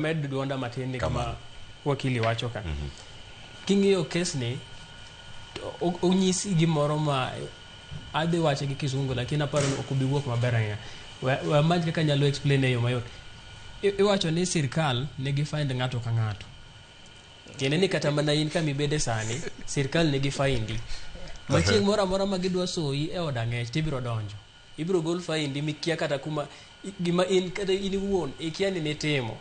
med duonda matin kama wakili wacho ka. King'iyo kes ni onyisi gimoro ma adhi wache gi kisungu lakini aparo ni ok obi wuok maber ahinya. Maj kaka nyalo explain e yo mayot. Iwacho ni sirkal nigi find ng'ato ka ng'ato. Tiende ni kata mana in kama ibede sani, sirkal nigi faindi. Machieng' moro amora ma gidwa soyi e od ang'ech tibiro donjo. Ibiro gol faindi mikia kata kuma gima in kata in wuon ikia ni nitimo.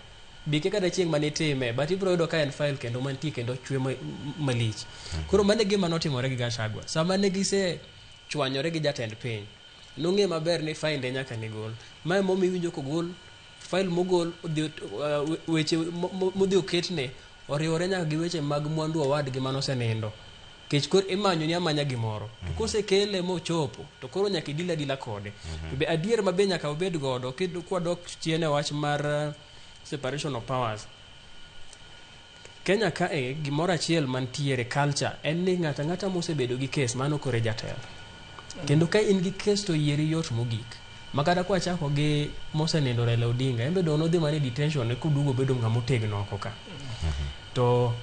Bike kata chieng' mane time, but ibiro yudo ka en file kendo mantie kendo chwe malich. Koro mane gima notimore gi Gachagua. Sama ne gise chwanyore gi jatend piny. Nong'e maber ni fainde nyaka ni gol. Mae momi winjo kogol file mogol weche modhi oketne oriwore nyaka gi weche mag mwandu owadgi manosenindo. Kech koro imanyo ni amanya gimoro. To kosekele mochopo, to koro nyaka idila kode. To be adier mabe nyaka obed godo kwadok chien e wach mar separation of powers. Kenya ka gimoro achiel mantiere culture en ni ng'ata mosebedo gi kes mano kore jatelo. Kendo ka in gi kes to yieri yot mogik. Makata kwa chako gi mosenindo Raila Odinga, embe dono dhi mane detention ne kudugo bedo ng'amo tegno oko ka. To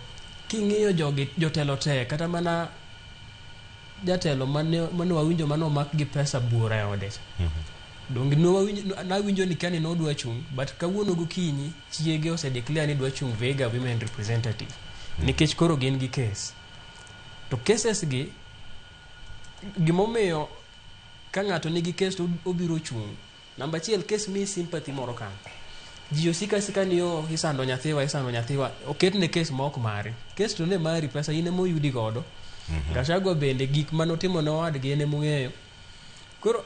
king'iyo jotelo te kata mana jatelo mane wawinjo mano mak gi pesa buora e ode. Dongi nawinjo ni kani nodwa chung, but kawuono gokinyi chiege ose declare ni dwa chung Vega women representative. Nikech koro gin gi kes. To cases gi gimomiyo ka ng'ato nigi kes to obiro chung. Namba achiel, kes mi sympathy moro kan. Ji osika ni isando nyathiwa oketne kes mok mari. Kes to ne mari pesa ine moyudi godo. Gachagua bende gik manotimo ne owadgi ene mong'eyo. Koro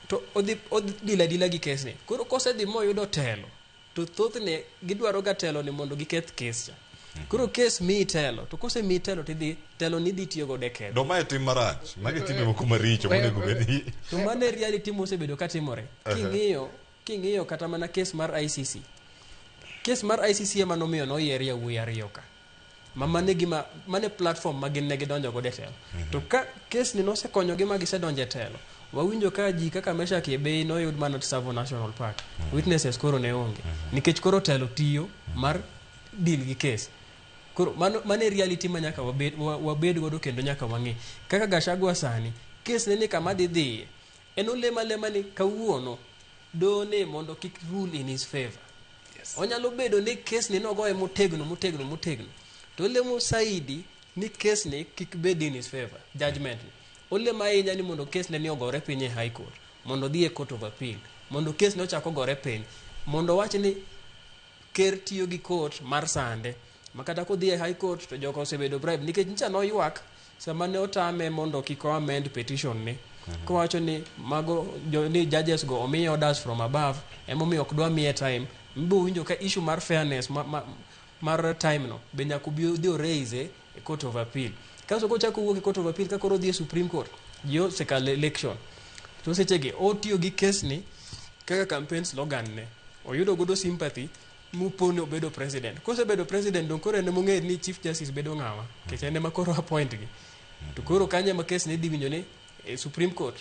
to odila gi kes ni. Koro kosedhi moyudo telo to thothne gidwaro ga telo ni mondo giketh kes cha. Koro kes mi telo to kose mi telo tidhi telo ni dhi tiyo go decade. Do mae tim marach, magi time kuma richo monego bedi. To mane reality mosebedo ka timore. King'iyo kata mana kes mar ICC. Kes mar ICC ema nomiyo noyier yawuoyi ariyo ka. Mane platform ma gin ne gidonjo go telo. To ka kes ni nosekonyo gi ma gisedonje telo. Wawinjo ka ji kaka Meshak Yebei noyud mana Tsavo National Park. Witnesses koro ne onge. Nikech koro telo tiyo mar deal gi kes. Koro mane reality ma nyaka wabed godo kendo nyaka wang'e. Kaka Gachagua sani, kes ne ni kama dhi. En olema ni kawuono done mondo kik rule in his favor. Yes. Onyalo bedo ni kes ni nogoye motegno. To olemo saidi ni kes ni kik bed in his favor. Judgment ni. Olema inya ni mondo kes ni ogore piny e High Court. Mondo dhi e Court of Appeal. Mondo kes ni ochako gore piny. Mondo wach ni ker tiyo gi court mar sande. Makata ko dhi e High Court to joko osebedo bribe. Nikech ncha no ywak sama ne otame mondo kiko amend petition ni. Ko wacho ni mago ni judges go omiyo orders from above. Emomiyo ok dwa miye time. Mbo winjo ka issue mar fairness mar time no. Be nyaka dhi raise e Court of Appeal. Kaso ko chako wuok e Court of Appeal ka koro dhi e Supreme Court. Jo sekal election. To sechegi otiyo gi case ni kaka campaign slogan ne. Oyudo godo sympathy mupone obedo president. Kose bedo president don koro ene mong'e ni Chief Justice bedo ng'awa. Kech ene ma koro appoint gi. To koro kanya ma case ni dhi winjo ni Supreme Court